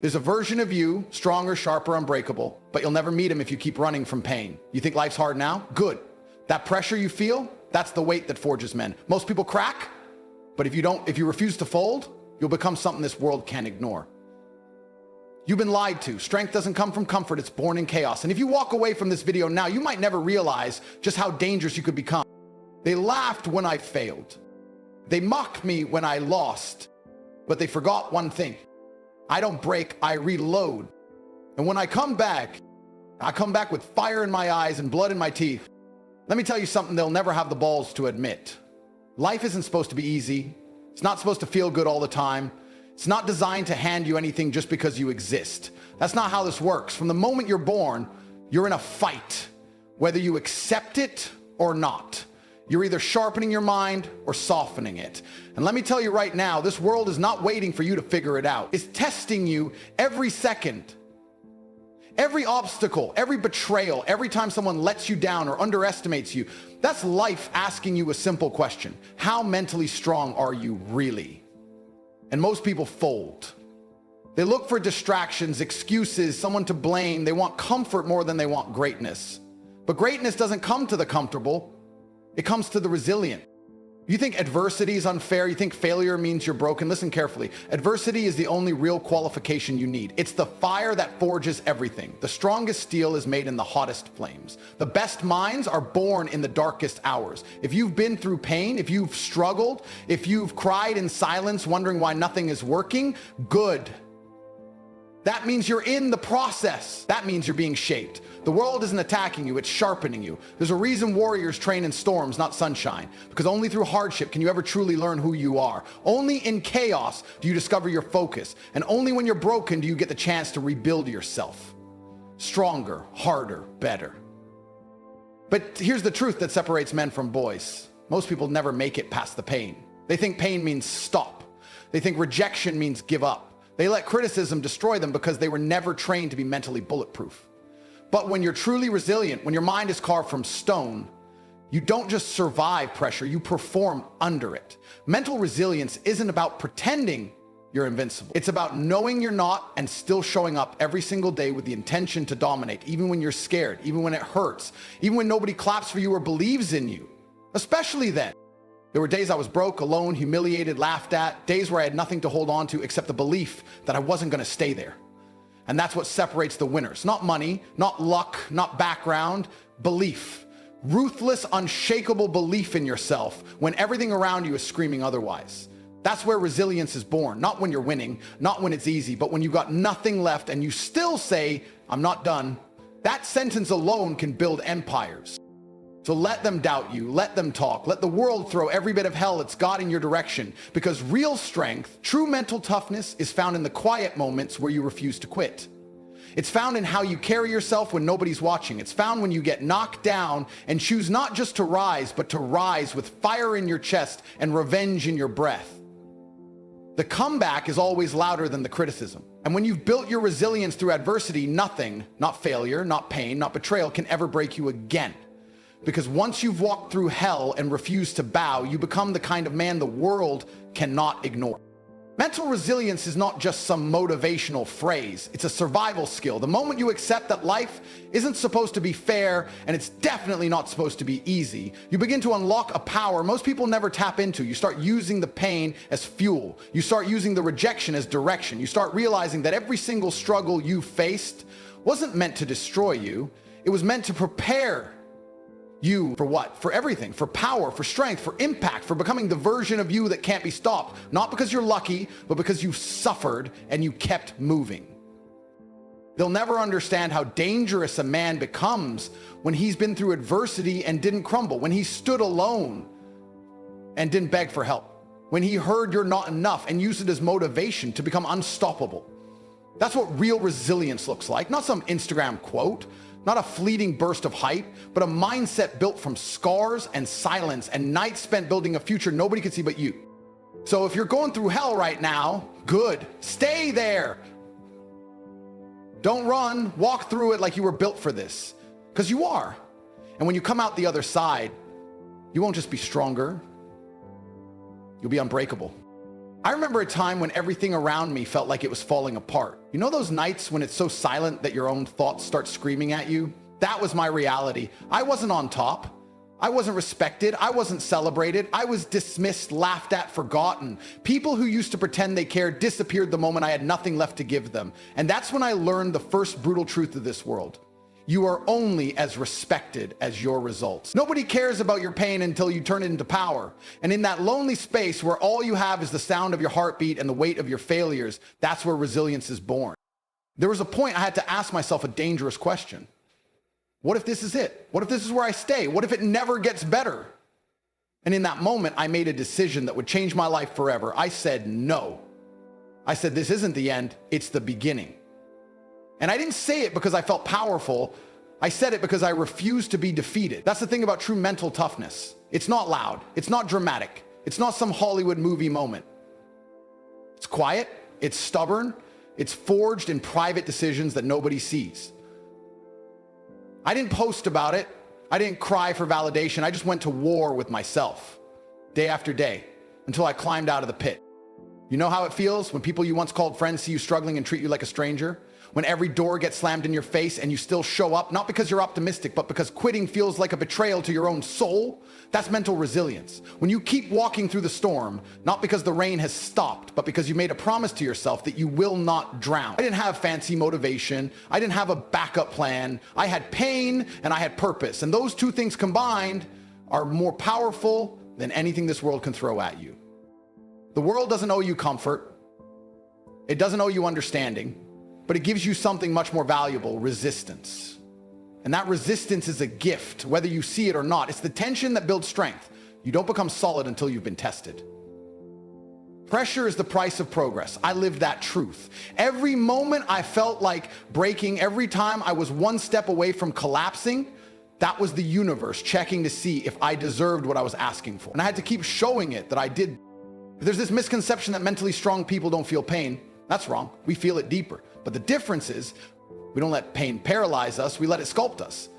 There's a version of you, stronger, sharper, unbreakable, but you'll never meet him if you keep running from pain. You think life's hard now? Good. That pressure you feel, that's the weight that forges men. Most people crack, but if you refuse to fold, you'll become something this world can't ignore. You've been lied to. Strength doesn't come from comfort, it's born in chaos. And if you walk away from this video now, you might never realize just how dangerous you could become. They laughed when I failed. They mocked me when I lost, but they forgot one thing. I don't break, I reload. And when I come back with fire in my eyes and blood in my teeth. Let me tell you something they'll never have the balls to admit. Life isn't supposed to be easy. It's not supposed to feel good all the time. It's not designed to hand you anything just because you exist. That's not how this works. From the moment you're born, you're in a fight, whether you accept it or not. You're either sharpening your mind or softening it. And let me tell you right now, this world is not waiting for you to figure it out. It's testing you every second. Every obstacle, every betrayal, every time someone lets you down or underestimates you, that's life asking you a simple question. How mentally strong are you really? And most people fold. They look for distractions, excuses, someone to blame. They want comfort more than they want greatness. But greatness doesn't come to the comfortable. It comes to the resilient. You think adversity is unfair? You think failure means you're broken? Listen carefully. Adversity is the only real qualification you need. It's the fire that forges everything. The strongest steel is made in the hottest flames. The best minds are born in the darkest hours. If you've been through pain, if you've struggled, if you've cried in silence wondering why nothing is working, good. That means you're in the process. That means you're being shaped. The world isn't attacking you, it's sharpening you. There's a reason warriors train in storms, not sunshine, because only through hardship can you ever truly learn who you are. Only in chaos do you discover your focus, and only when you're broken do you get the chance to rebuild yourself. Stronger, harder, better. But here's the truth that separates men from boys. Most people never make it past the pain. They think pain means stop. They think rejection means give up. They let criticism destroy them because they were never trained to be mentally bulletproof. But when you're truly resilient, when your mind is carved from stone, you don't just survive pressure, you perform under it. Mental resilience isn't about pretending you're invincible. It's about knowing you're not and still showing up every single day with the intention to dominate, even when you're scared, even when it hurts, even when nobody claps for you or believes in you, especially then. There were days I was broke, alone, humiliated, laughed at, days where I had nothing to hold on to except the belief that I wasn't going to stay there. And that's what separates the winners. Not money, not luck, not background, belief. Ruthless, unshakable belief in yourself when everything around you is screaming otherwise. That's where resilience is born. Not when you're winning, not when it's easy, but when you've got nothing left and you still say, I'm not done. That sentence alone can build empires. So let them doubt you, let them talk, let the world throw every bit of hell it's got in your direction, because real strength, true mental toughness is found in the quiet moments where you refuse to quit. It's found in how you carry yourself when nobody's watching. It's found when you get knocked down and choose not just to rise, but to rise with fire in your chest and revenge in your breath. The comeback is always louder than the criticism. And when you've built your resilience through adversity, nothing, not failure, not pain, not betrayal, can ever break you again. Because once you've walked through hell and refused to bow, you become the kind of man the world cannot ignore. Mental resilience is not just some motivational phrase. It's a survival skill. The moment you accept that life isn't supposed to be fair and it's definitely not supposed to be easy, you begin to unlock a power most people never tap into. You start using the pain as fuel. You start using the rejection as direction. You start realizing that every single struggle you faced wasn't meant to destroy you. It was meant to prepare you for what? For everything, for power, for strength, for impact, for becoming the version of you that can't be stopped. Not because you're lucky, but because you suffered and you kept moving. They'll never understand how dangerous a man becomes when he's been through adversity and didn't crumble, when he stood alone and didn't beg for help, when he heard you're not enough and used it as motivation to become unstoppable. That's what real resilience looks like, not some Instagram quote, not a fleeting burst of hype, but a mindset built from scars and silence and nights spent building a future nobody could see but you. So if you're going through hell right now, good. Stay there. Don't run. Walk through it like you were built for this, because you are. And when you come out the other side, you won't just be stronger, you'll be unbreakable. I remember a time when everything around me felt like it was falling apart. You know those nights when it's so silent that your own thoughts start screaming at you? That was my reality. I wasn't on top. I wasn't respected. I wasn't celebrated. I was dismissed, laughed at, forgotten. People who used to pretend they cared disappeared the moment I had nothing left to give them. And that's when I learned the first brutal truth of this world. You are only as respected as your results. Nobody cares about your pain until you turn it into power. And in that lonely space where all you have is the sound of your heartbeat and the weight of your failures, that's where resilience is born. There was a point I had to ask myself a dangerous question. What if this is it? What if this is where I stay? What if it never gets better? And in that moment, I made a decision that would change my life forever. I said no. I said, this isn't the end, it's the beginning. And I didn't say it because I felt powerful. I said it because I refused to be defeated. That's the thing about true mental toughness. It's not loud. It's not dramatic. It's not some Hollywood movie moment. It's quiet. It's stubborn. It's forged in private decisions that nobody sees. I didn't post about it. I didn't cry for validation. I just went to war with myself day after day until I climbed out of the pit. You know how it feels when people you once called friends see you struggling and treat you like a stranger? When every door gets slammed in your face and you still show up, not because you're optimistic, but because quitting feels like a betrayal to your own soul? That's mental resilience. When you keep walking through the storm, not because the rain has stopped, but because you made a promise to yourself that you will not drown. I didn't have fancy motivation. I didn't have a backup plan. I had pain and I had purpose. And those two things combined are more powerful than anything this world can throw at you. The world doesn't owe you comfort. It doesn't owe you understanding. But it gives you something much more valuable, resistance. And that resistance is a gift, whether you see it or not. It's the tension that builds strength. You don't become solid until you've been tested. Pressure is the price of progress. I lived that truth. Every moment I felt like breaking, every time I was one step away from collapsing, that was the universe checking to see if I deserved what I was asking for. And I had to keep showing it that I did. There's this misconception that mentally strong people don't feel pain. That's wrong. We feel it deeper. But the difference is we don't let pain paralyze us. We let it sculpt us.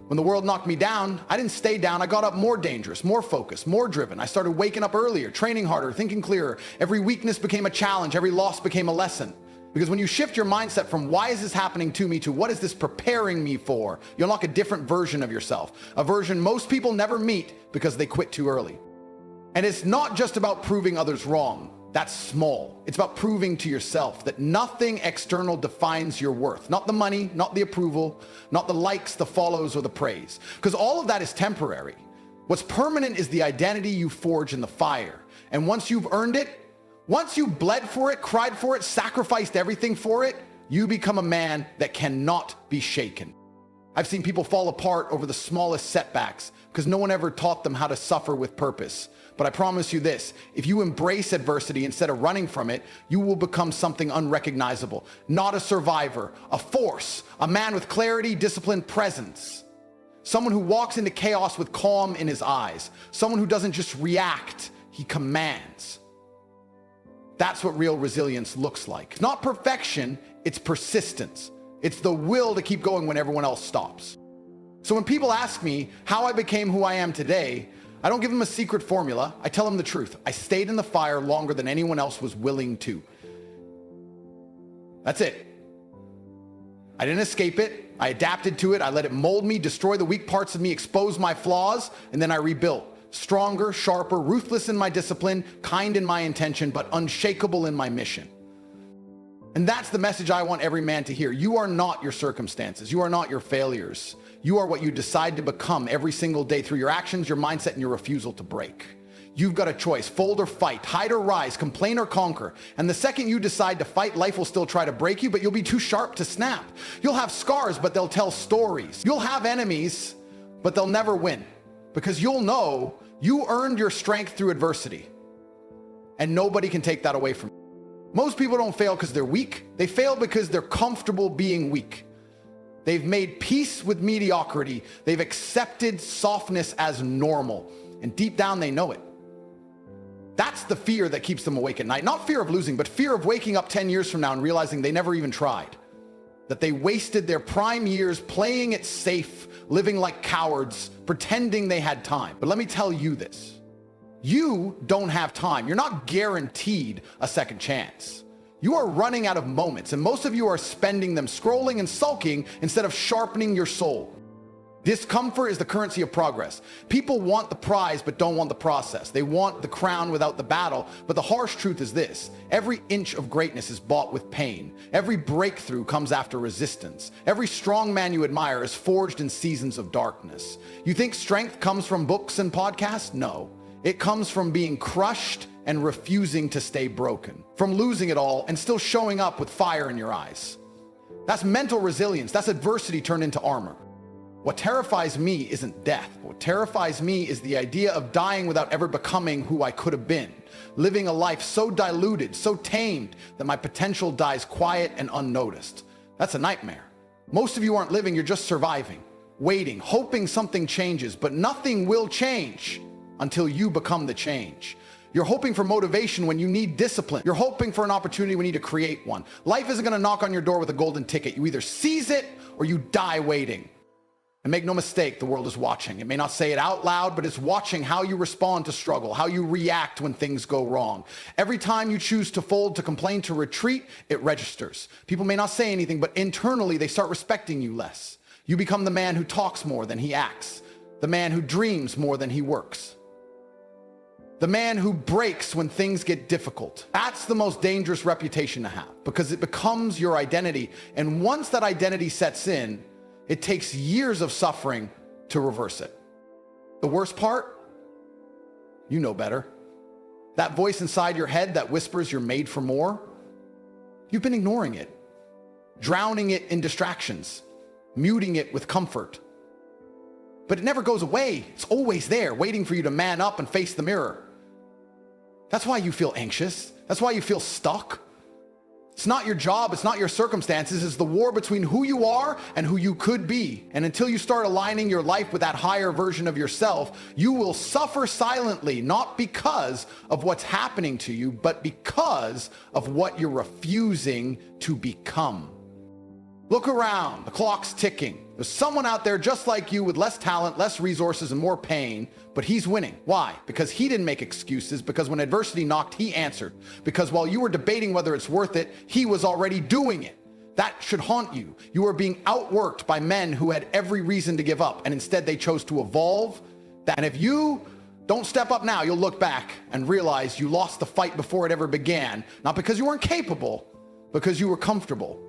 When the world knocked me down, I didn't stay down. I got up more dangerous, more focused, more driven. I started waking up earlier, training harder, thinking clearer. Every weakness became a challenge. Every loss became a lesson. Because when you shift your mindset from why is this happening to me to what is this preparing me for, you unlock a different version of yourself. A version most people never meet because they quit too early. And it's not just about proving others wrong. That's small. It's about proving to yourself that nothing external defines your worth. Not the money, not the approval, not the likes, the follows, or the praise. Because all of that is temporary. What's permanent is the identity you forge in the fire. And once you've earned it, once you bled for it, cried for it, sacrificed everything for it, you become a man that cannot be shaken. I've seen people fall apart over the smallest setbacks because no one ever taught them how to suffer with purpose. But I promise you this, if you embrace adversity instead of running from it, you will become something unrecognizable. Not a survivor, a force, a man with clarity, discipline, presence. Someone who walks into chaos with calm in his eyes. Someone who doesn't just react, he commands. That's what real resilience looks like. It's not perfection, it's persistence. It's the will to keep going when everyone else stops. So when people ask me how I became who I am today, I don't give them a secret formula. I tell them the truth. I stayed in the fire longer than anyone else was willing to. That's it. I didn't escape it. I adapted to it. I let it mold me, destroy the weak parts of me, expose my flaws, and then I rebuilt. Stronger, sharper, ruthless in my discipline, kind in my intention, but unshakable in my mission. And that's the message I want every man to hear. You are not your circumstances. You are not your failures. You are what you decide to become every single day through your actions, your mindset, and your refusal to break. You've got a choice, fold or fight, hide or rise, complain or conquer. And the second you decide to fight, life will still try to break you, but you'll be too sharp to snap. You'll have scars, but they'll tell stories. You'll have enemies, but they'll never win. Because you'll know you earned your strength through adversity. And nobody can take that away from you. Most people don't fail because they're weak. They fail because they're comfortable being weak. They've made peace with mediocrity. They've accepted softness as normal. And deep down, they know it. That's the fear that keeps them awake at night. Not fear of losing, but fear of waking up 10 years from now and realizing they never even tried. That they wasted their prime years playing it safe, living like cowards, pretending they had time. But let me tell you this. You don't have time. You're not guaranteed a second chance. You are running out of moments, and most of you are spending them scrolling and sulking instead of sharpening your soul. Discomfort is the currency of progress. People want the prize but don't want the process. They want the crown without the battle, but the harsh truth is this: every inch of greatness is bought with pain. Every breakthrough comes after resistance. Every strong man you admire is forged in seasons of darkness. You think strength comes from books and podcasts? No. It comes from being crushed and refusing to stay broken, from losing it all and still showing up with fire in your eyes. That's mental resilience. That's adversity turned into armor. What terrifies me isn't death. What terrifies me is the idea of dying without ever becoming who I could have been, living a life so diluted, so tamed, that my potential dies quiet and unnoticed. That's a nightmare. Most of you aren't living, you're just surviving, waiting, hoping something changes, but nothing will change until you become the change. You're hoping for motivation when you need discipline. You're hoping for an opportunity when you need to create one. Life isn't going to knock on your door with a golden ticket. You either seize it or you die waiting. And make no mistake, the world is watching. It may not say it out loud, but it's watching how you respond to struggle, how you react when things go wrong. Every time you choose to fold, to complain, to retreat, it registers. People may not say anything, but internally they start respecting you less. You become the man who talks more than he acts, the man who dreams more than he works, the man who breaks when things get difficult. That's the most dangerous reputation to have, because it becomes your identity. And once that identity sets in, it takes years of suffering to reverse it. The worst part? You know better. That voice inside your head that whispers you're made for more, you've been ignoring it, drowning it in distractions, muting it with comfort. But it never goes away. It's always there, waiting for you to man up and face the mirror. That's why you feel anxious. That's why you feel stuck. It's not your job, it's not your circumstances, it's the war between who you are and who you could be. And until you start aligning your life with that higher version of yourself, you will suffer silently, not because of what's happening to you, but because of what you're refusing to become. Look around, the clock's ticking. There's someone out there just like you with less talent, less resources, and more pain, but he's winning. Why? Because he didn't make excuses, because when adversity knocked, he answered. Because while you were debating whether it's worth it, he was already doing it. That should haunt you. You are being outworked by men who had every reason to give up, and instead they chose to evolve. And if you don't step up now, you'll look back and realize you lost the fight before it ever began, not because you weren't capable, because you were comfortable.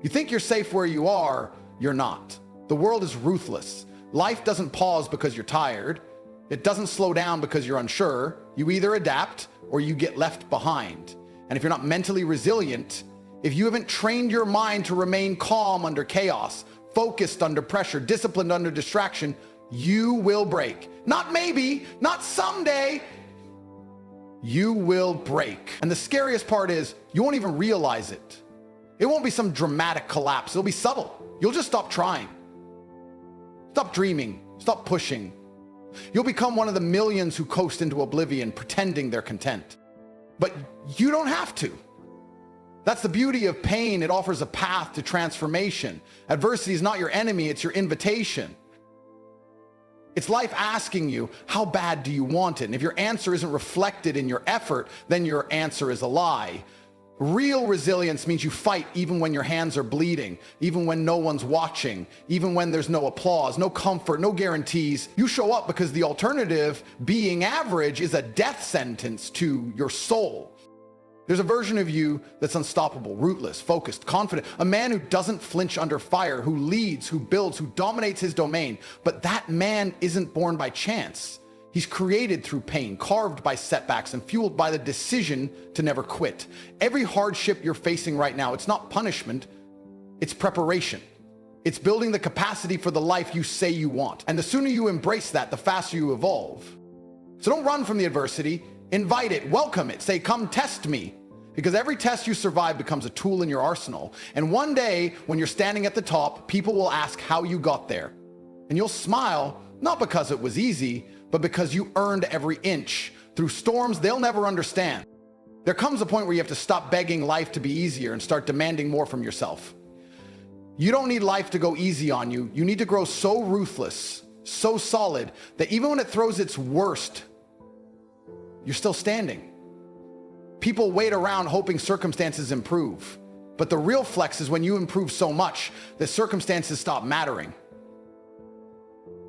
You think you're safe where you are, you're not. The world is ruthless. Life doesn't pause because you're tired. It doesn't slow down because you're unsure. You either adapt or you get left behind. And if you're not mentally resilient, if you haven't trained your mind to remain calm under chaos, focused under pressure, disciplined under distraction, you will break. Not maybe, not someday. You will break. And the scariest part is you won't even realize it. It won't be some dramatic collapse. It'll be subtle. You'll just stop trying. Stop dreaming. Stop pushing. You'll become one of the millions who coast into oblivion pretending they're content. But you don't have to. That's the beauty of pain. It offers a path to transformation. Adversity is not your enemy, it's your invitation. It's life asking you, how bad do you want it? And if your answer isn't reflected in your effort, then your answer is a lie. Real resilience means you fight even when your hands are bleeding, even when no one's watching, even when there's no applause, no comfort, no guarantees. You show up because the alternative, being average, is a death sentence to your soul. There's a version of you that's unstoppable, rootless, focused, confident, a man who doesn't flinch under fire, who leads, who builds, who dominates his domain. But that man isn't born by chance. He's created through pain, carved by setbacks, and fueled by the decision to never quit. Every hardship you're facing right now, it's not punishment, it's preparation. It's building the capacity for the life you say you want. And the sooner you embrace that, the faster you evolve. So don't run from the adversity, invite it, welcome it, say, come test me. Because every test you survive becomes a tool in your arsenal. And one day, when you're standing at the top, people will ask how you got there. And you'll smile, not because it was easy, but because you earned every inch through storms they'll never understand. There comes a point where you have to stop begging life to be easier and start demanding more from yourself. You don't need life to go easy on you. You need to grow so ruthless, so solid, that even when it throws its worst you're still standing. People wait around hoping circumstances improve. But the real flex is when you improve so much that circumstances stop mattering.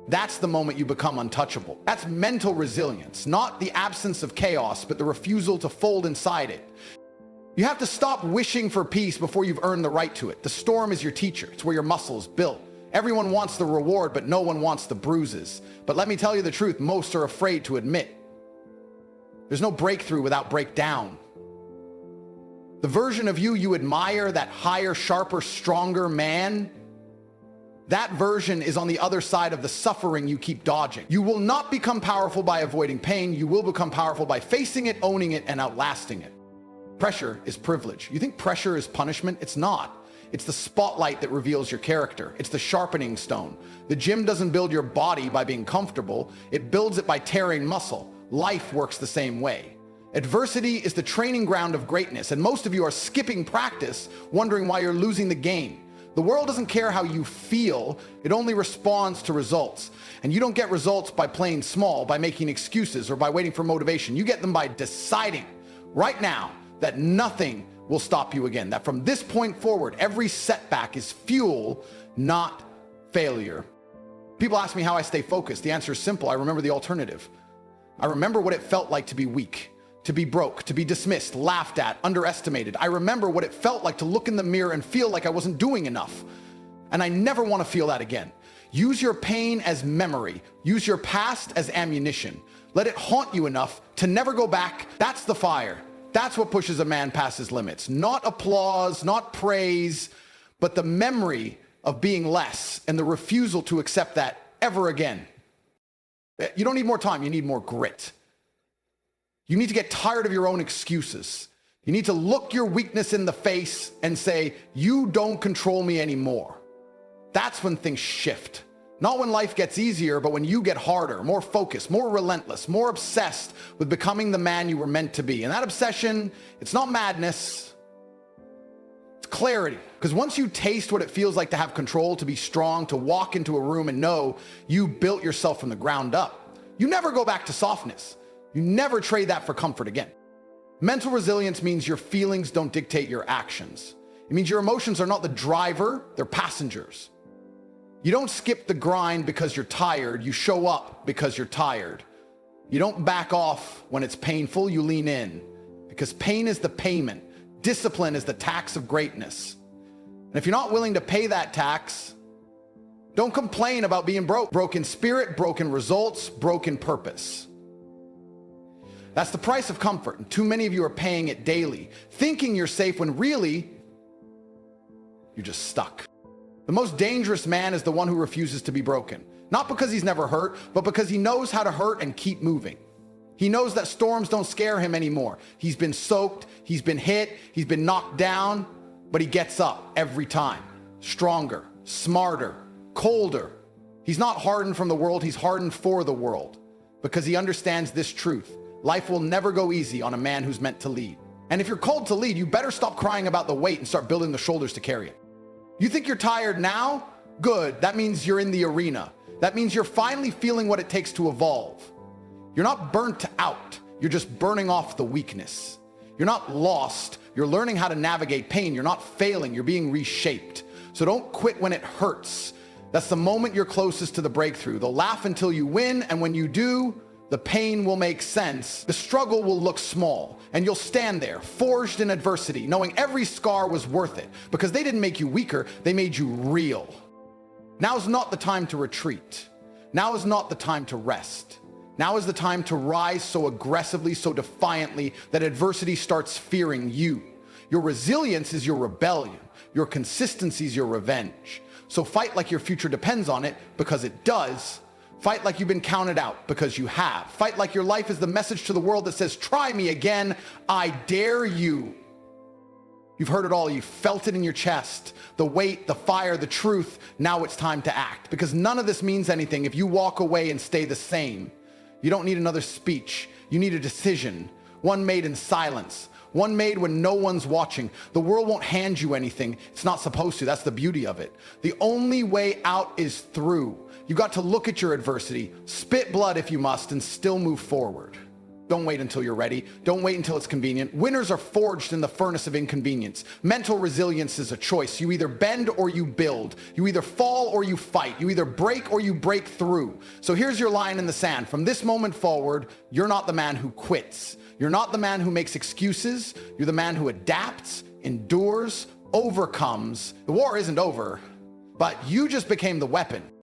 That's the moment you become untouchable. That's mental resilience, not the absence of chaos, but the refusal to fold inside it. You have to stop wishing for peace before you've earned the right to it. The storm is your teacher. It's where your muscles built. Everyone wants the reward, but no one wants the bruises. But let me tell you the truth, most are afraid to admit. There's no breakthrough without breakdown. The version of you admire, that higher, sharper, stronger man, that version is on the other side of the suffering you keep dodging. You will not become powerful by avoiding pain. You will become powerful by facing it, owning it, and outlasting it. Pressure is privilege. You think pressure is punishment? It's not. It's the spotlight that reveals your character. It's the sharpening stone. The gym doesn't build your body by being comfortable. It builds it by tearing muscle. Life works the same way. Adversity is the training ground of greatness, and most of you are skipping practice, wondering why you're losing the game. The world doesn't care how you feel, it only responds to results. And you don't get results by playing small, by making excuses, or by waiting for motivation. You get them by deciding right now that nothing will stop you again, that from this point forward, every setback is fuel, not failure. People ask me how I stay focused. The answer is simple. I remember the alternative. I remember what it felt like to be weak, to be broke, to be dismissed, laughed at, underestimated. I remember what it felt like to look in the mirror and feel like I wasn't doing enough. And I never want to feel that again. Use your pain as memory. Use your past as ammunition. Let it haunt you enough to never go back. That's the fire. That's what pushes a man past his limits. Not applause, not praise, but the memory of being less and the refusal to accept that ever again. You don't need more time, you need more grit. You need to get tired of your own excuses. You need to look your weakness in the face and say, you don't control me anymore. That's when things shift. Not when life gets easier, but when you get harder, more focused, more relentless, more obsessed with becoming the man you were meant to be. And that obsession, it's not madness, it's clarity. Because once you taste what it feels like to have control, to be strong, to walk into a room and know you built yourself from the ground up, you never go back to softness. You never trade that for comfort again. Mental resilience means your feelings don't dictate your actions. It means your emotions are not the driver, they're passengers. You don't skip the grind because you're tired, you show up because you're tired. You don't back off when it's painful, you lean in. Because pain is the payment, discipline is the tax of greatness. And if you're not willing to pay that tax, don't complain about being broke. Broken spirit, broken results, broken purpose. That's the price of comfort, and too many of you are paying it daily, thinking you're safe when really, you're just stuck. The most dangerous man is the one who refuses to be broken. Not because he's never hurt, but because he knows how to hurt and keep moving. He knows that storms don't scare him anymore. He's been soaked, he's been hit, he's been knocked down, but he gets up every time. Stronger, smarter, colder. He's not hardened from the world, he's hardened for the world. Because he understands this truth. Life will never go easy on a man who's meant to lead. And if you're called to lead, you better stop crying about the weight and start building the shoulders to carry it. You think you're tired now? Good. That means you're in the arena. That means you're finally feeling what it takes to evolve. You're not burnt out. You're just burning off the weakness. You're not lost. You're learning how to navigate pain. You're not failing. You're being reshaped. So don't quit when it hurts. That's the moment you're closest to the breakthrough. They'll laugh until you win, and when you do, the pain will make sense. The struggle will look small, and you'll stand there, forged in adversity, knowing every scar was worth it, because they didn't make you weaker, they made you real. Now is not the time to retreat. Now is not the time to rest. Now is the time to rise so aggressively, so defiantly, that adversity starts fearing you. Your resilience is your rebellion. Your consistency is your revenge. So fight like your future depends on it, because it does. Fight like you've been counted out, because you have. Fight like your life is the message to the world that says, try me again, I dare you. You've heard it all, you've felt it in your chest, the weight, the fire, the truth. Now it's time to act, because none of this means anything if you walk away and stay the same. You don't need another speech, you need a decision, one made in silence, one made when no one's watching. The world won't hand you anything, it's not supposed to, that's the beauty of it. The only way out is through. You got to look at your adversity, spit blood if you must, and still move forward. Don't wait until you're ready. Don't wait until it's convenient. Winners are forged in the furnace of inconvenience. Mental resilience is a choice. You either bend or you build. You either fall or you fight. You either break or you break through. So here's your line in the sand. From this moment forward, you're not the man who quits. You're not the man who makes excuses. You're the man who adapts, endures, overcomes. The war isn't over, but you just became the weapon.